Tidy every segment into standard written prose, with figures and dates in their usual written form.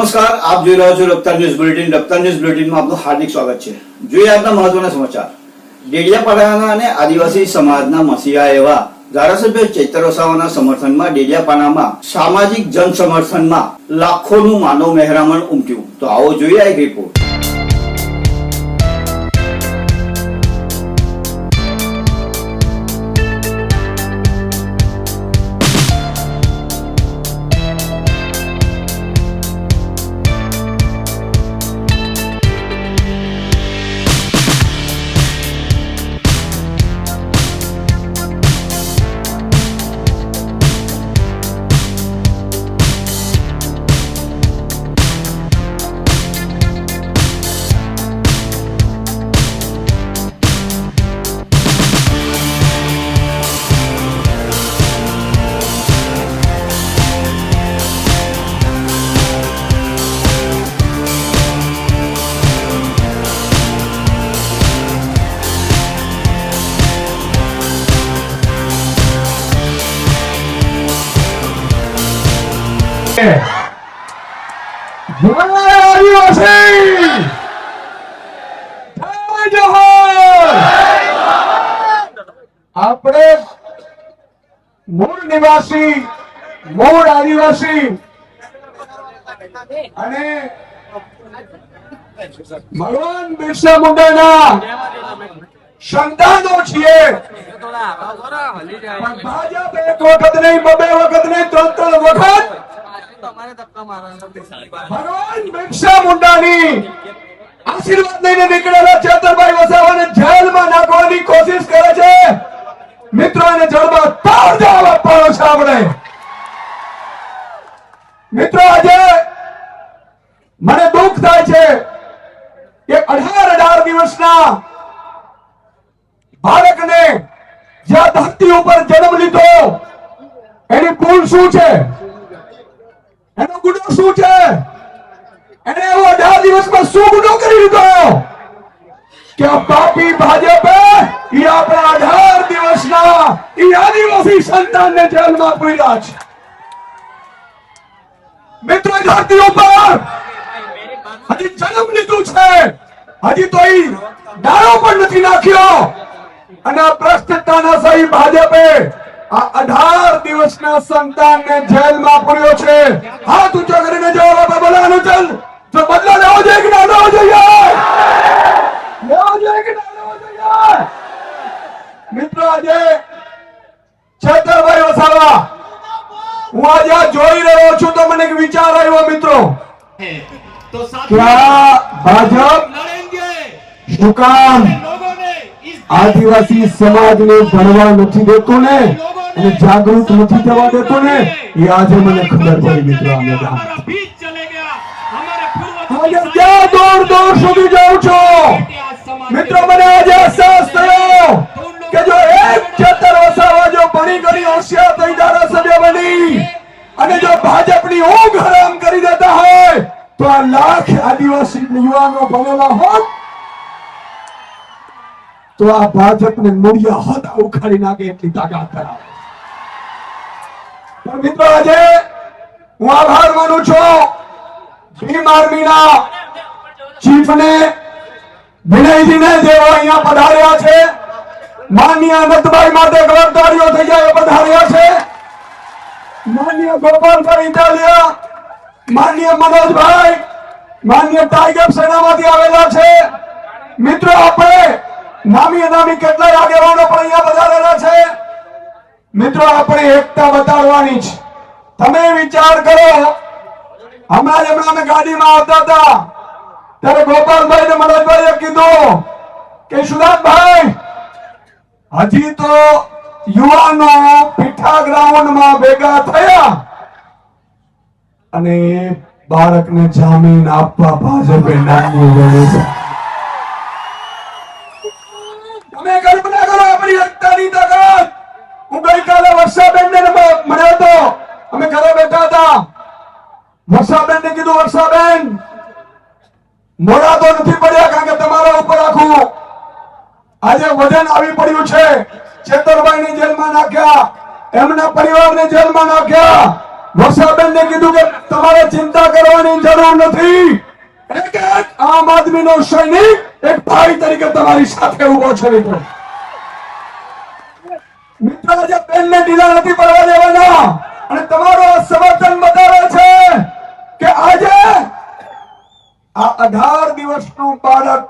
નમસ્કાર, આપ જોઈ રહ્યા છો રફતાર ન્યૂઝ બુલેટિન. રફતાર ન્યૂઝ બુલેટિનમાં આપનું હાર્દિક સ્વાગત છે. જોઈએ આજના મહત્વના સમાચાર. ડેડિયાપાડાના અને આદિવાસી સમાજના મસીહા એવા ધારાસભ્ય ચૈતર વસાવાના સમર્થનમાં ડેડિયાપાડામાં સામાજિક જન સમર્થનમાં લાખોનું માનવ મહેરામણ ઉમટ્યું. તો આવો જોઈએ આ એક રિપોર્ટ. આપણે મૂળ નિવાસી મૂળ આદિવાસી અને ભગવાન બિરસા મુંડાના સંતાનો છીએ. પણ ભાજપ એક વખત નહીં, બે વખત નહીં, ત્રણ વખત ભગવાન બિરસા મુંડાની આશીર્વાદ લઈને નીકળેલા ચેતરભાઈ વસાવાને જેલમાં નાખવાની કોશિશ કરે છે. મિત્રો, એને જડમાં તાળ જવાબ આપવાનો છે આપણે. મિત્રો, આજે મને દુઃખ થાય છે કે 18 દિવસના બાળકને જ્યાં ધરતી ઉપર જન્મ લીધો એની ભૂલ શું છે, એનો ગુનો શું છે, એને એવો 18 દિવસમાં શું ગુનો કરી લીધો કે આ પાપી ભાજપે ઈ આપણા 18 દિવસના ઈ આદિવાસી સંતાનને જેલમાં પૂર્યા છે. મિત્રો, ધરતી ઉપર હજી જન્મ લીધું છે, હજી તો ઈ દાડો પણ નથી નાખ્યો અને આ ભ્રષ્ટાચારના સહી ભાજપે આ 18 દિવસના સંતાનને જેલમાં પૂર્યો છે. હાથ ઊંચો કરીને જવાબ આપો. બોલાનો ચાલ. જો બદલો લેવો જોઈએ કે ના લેવો જોઈએ? લેવો જોઈએ કે ના લેવો જોઈએ? મિત્રો, આજે ચેતરભાઈ વસાવા હું આજે જોઈ રહ્યો છું તો મને એક વિચાર આવ્યો મિત્રો કે આ ભાજપ શું કામ આદિવાસી સમાજને ભણવા નથી દેતું ને અને જાગૃત નથી થવા દેતું ને, એ આજે મને ખબર પડી મિત્રો. આજે ક્યાં દૂર સુધી જાઉં છું મિત્રો, મને આજે અહેસાસ થયો કે જો એક ચેતર વસાવા જો ભણી ગણી હોશિયાર થઈ ધારાસભ્ય બની અને જો ભાજપની ઊંઘ હરામ કરી દેતા હોય તો આ લાખ આદિવાસી યુવાનો ભણેલા હોત તો આ ભાજપને મૂળિયા હોતા ઉખાડી નાખે એટલી તાકાત ધરાવે. પણ મિત્રો, આજે હું આભાર માનું છું ભીમ આર્મીના ચીફને વિનયજીને જેઓ અહીંયા પધાર્યા છે. માનનીય અનંતભાઈ માટે ગળતાળીઓ થઈ જાય પધાર્યા છે. માનનીય ગોપાલભાઈ ઇટાલિયા, માનનીય મનોજભાઈ, માનનીય ટાઈગર સેનામાંથી આવેલા છે. મિત્રો, આપણે નામી અનામી કેટલાય આગેવાનો પણ અહીંયા પધારેલા છે. મિત્રો, આપણે એકતા બતાડવાની છે. તમે વિચાર કરો, હમણાં અમે ગાડીમાં આવતા હતા ત્યારે ગોપાલભાઈ ને મનોજભાઈએ કીધું કે સુદાનભાઈ હજી તો યુવાનો પીઠા ગ્રાઉન્ડમાં ભેગા થયા અને બાળકને જામીન આપવા ભાજપે નામું ગણ્યું છે. તમે કલ્પના કરો આપણી એકતાની તાકાત. હું ગઈકાલે વર્ષાબેનને મળ્યો હતો, અમે ઘરે બેઠા હતા. વર્ષાબેનને કીધું, વર્ષાબેન મોડા તો નથી પડ્યા કારણ કે તમારા ઉપર આખું આજે વજન આવી પડ્યું છે. ચેતરભાઈને જેલમાં નાખ્યા, એમના પરિવારને જેલમાં નાખ્યા, વર્ષાબેનને કીધું કે તમારે ચિંતા કરવાની જરૂર નથી. એક એક આમ આદમીનો સૈનિક એક ભાઈ તરીકે તમારી સાથે ઉભો છે. મિત્રો આજે બેનને ઢીલા નથી પડવા દેવાના અને તમારો સમર્થન બતાવે છે કે આજે આ 18 દિવસનું બાળક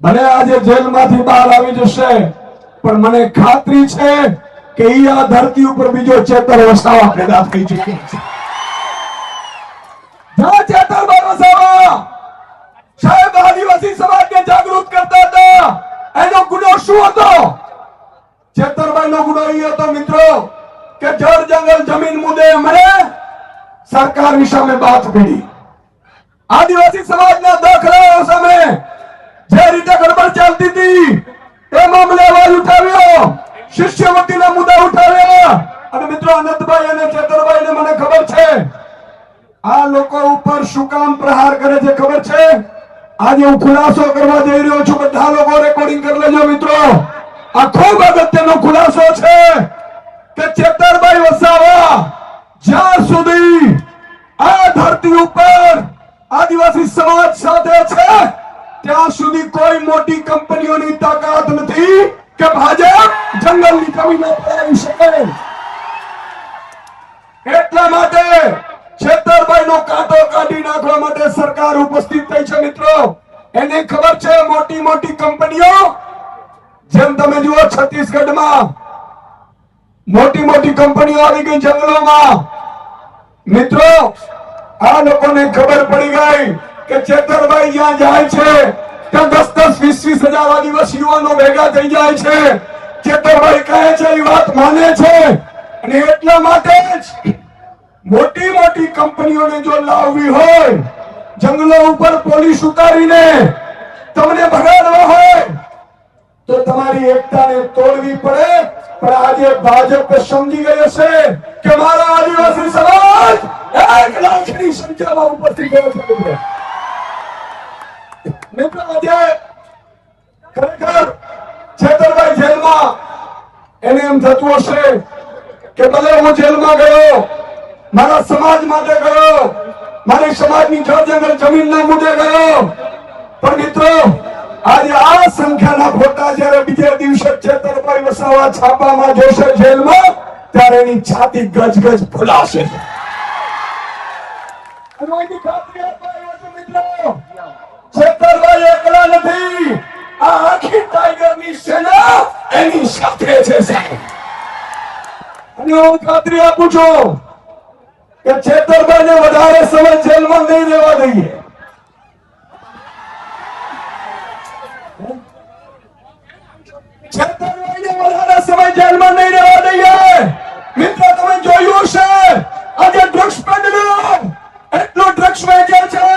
ભલે આજે જેલમાંથી બહાર આવી જશે, પણ મને ખાતરી છે કે ઈ આ ધરતી ઉપર બીજો ચેતર વસાવા પેદા થઈ ચૂક્યો છે. જ્યાં ચેતરભાઈ વસાવા સાહેબ આદિવાસી સમાજને જાગૃત કરતા હતા, એનો ગુનો શું હતો? ચેતરભાઈ નો ગુનો એ હતો મિત્રો કે જળ જંગલ જમીન મુદ્દે મને સરકારની સામે બાત પડી. આદિવાસી સમાજના દાખલાઓ સામે જે રીતે ગડબડ ચાલતી હતી એ મામલે અવાજ ઉઠાવ્યો, શિષ્યવૃત્તિના મુદ્દા ઉઠાવ્યા. અને મિત્રો અનંતભાઈ અને ચેતરભાઈને મને ખબર છે આ લોકો ઉપર શું કામ પ્રહાર કરે છે ખબર છે? આજે હું ખુલાસો કરવા જઈ રહ્યો છું. બધા લોકો રેકોર્ડિંગ કરી લેજો મિત્રો. આ ખૂબ અગત્યનો ખુલાસો છે કે ચેતરભાઈ વસાવા જ્યાં સુધી આ ધરતી ઉપર આદિવાસી સમાજ સાથે છે ત્યાં સુધી કોઈ મોટી કંપનીઓની તાકાત નથી કે ભાજપ જંગલની જમીનો પડાવી શકે. એટલા માટે છેતરભાઈનો કાંટો કાઢી નાખવા માટે સરકાર ઉપસ્થિત થઈ છે મિત્રો. એને ખબર છે મોટી મોટી કંપનીઓ, જેમ તમે જુઓ છત્તીસગઢમાં મોટી મોટી કંપનીઓ આવી ગઈ જંગલોમાં. મિત્રો આ લોકોને ખબર પડી ગઈ કે ચેતરભાઈ જ્યાં જાય છે ત્યાં 10-20 હજાર આદિવાસી યુવાનો ભેગા થઈ જાય છે. ચેતરભાઈ કહે છે એ વાત માને છે અને એટલા માટે જ મોટી મોટી કંપનીઓને જો લાવવી હોય, જંગલો ઉપર પોલીસ ઉતારીને તમને ભગાડવા હોય તો તમારી એકતાને તોડવી પડે. પણ આજે ભાજપ સમજી ગયો છે કે મારા આદિવાસી સમાજ 1 લાખની સંખ્યામાં ઉપસ્થિત થયો છે. મિત્રો આજે ખરેખર છેતરભાઈ જેલમાં એને એમ થતું હશે કે ભલે હું જેલમાં ગયો, મારા સમાજ માટે ગયો, મારી સમાજની જળ જંગલ જમીનના મુદ્દે ગયો, પણ મિત્રો આજે આ સંખ્યાના ફોટા જ્યારે બીજે દિવસે ચેતરભાઈ વસાવા છાપામાં જોશે જેલમાં, ત્યારે એની છાતી ગજગજ ફૂલાશે. ચેતરભાઈ એકલા નથી, આ આખી ટાઈગરની સેના એની સાથે છે સાહેબ. અને હું ખાતરી આપું છું કે ચેતરભાઈને વધારે સમય જેલમાં નહીં રહેવા દઈએ. ચેતરભાઈને વધારે સમય જેલમાં નહીં રહેવા દઈએ. મિત્રો તમે જોયું છે આજે ડ્રગ્સ પેડલર એટલું ડ્રગ્સ વેચે છે,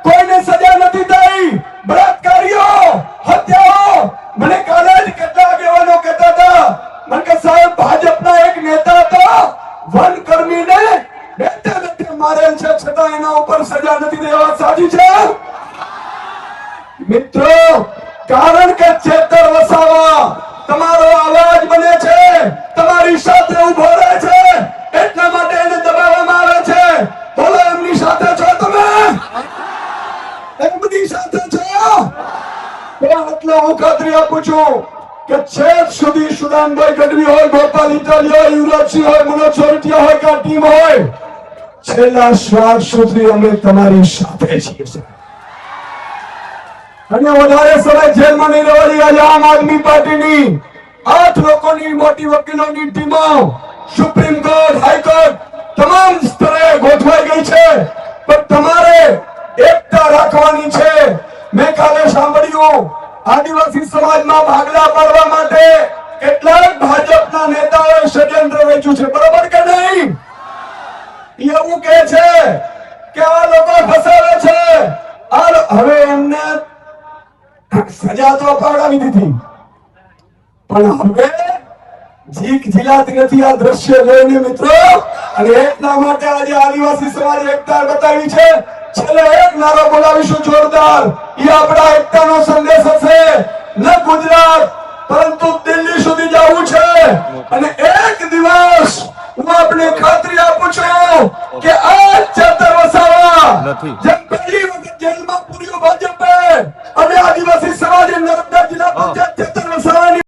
કોઈને સજા નથી થઈ. બળાત્કારીઓ, હત્યાઓ. મને કાલે જ કેટલા આગેવાનો કહેતા હતા, મને કે સાહેબ ભાજપના એક નેતા હતા વનકર્મીને બેઠે મારેલ છે છતાં એના ઉપર સજા નથી દેવા. સાચી છે મિત્રો? કારણ કે ચેતર વસાવા તમારો અવાજ બને છે, તમારી સાથે ઉભો રહે છે, એટલા માટે એને દબાવવામાં આવે છે. બોલો એમની સાથે છો તમે? એમની સાથે છો? એટલે હું ખાતરી આપું છું કે છેક સુધી સુદાનભાઈ ગઢવી હોય, ગોપાલ ઇટાલી હોય, યુવરાજસિંહ હોય, મનોજ સોરઠિયા હોય કે ટીમ હોય, છેલ્લા શ્વાસ સુધી અમે તમારી સાથે છીએ. અને વધારે સમય જેલમાં નહીં રહેવાની આજે આમ આદમી પાર્ટીની 8 લોકોની મોટી વકીલોની ટીમો સુપ્રીમ કોર્ટ, હાઈકોર્ટ તમામ સ્તરે ગોઠવાઈ ગઈ છે. પણ તમારે એકતા રાખવાની છે. મેં કાલે સાંભળ્યું આદિવાસી સમાજમાં ભાગલા પાડવા માટે કેટલાક ભાજપના નેતાઓએ ષડયંત્ર રચ્યું છે. બરોબર કે નહીં? એવું કહે છે કે આ લોકો ફસાવે છે. હવે એમને સજા તો અપાવી દીધી, પણ હવે જીક જીલાતી નથી આ દ્રશ્ય જોઈને મિત્રો. અને એટલા માટે આજે આદિવાસી સમાજે એકતા બતાવી છે. છેલ્લે એક નારો બોલાવીશું જોરદાર. એ આપણા એકતાનો સંદેશ હશે. ન ગુજરાત પરંતુ દિલ્હી સુધી જવું છે. અને એક દિવસ હું આપને ખાતરી આપું છું કે આ ચેતર વસાવા નથી. જે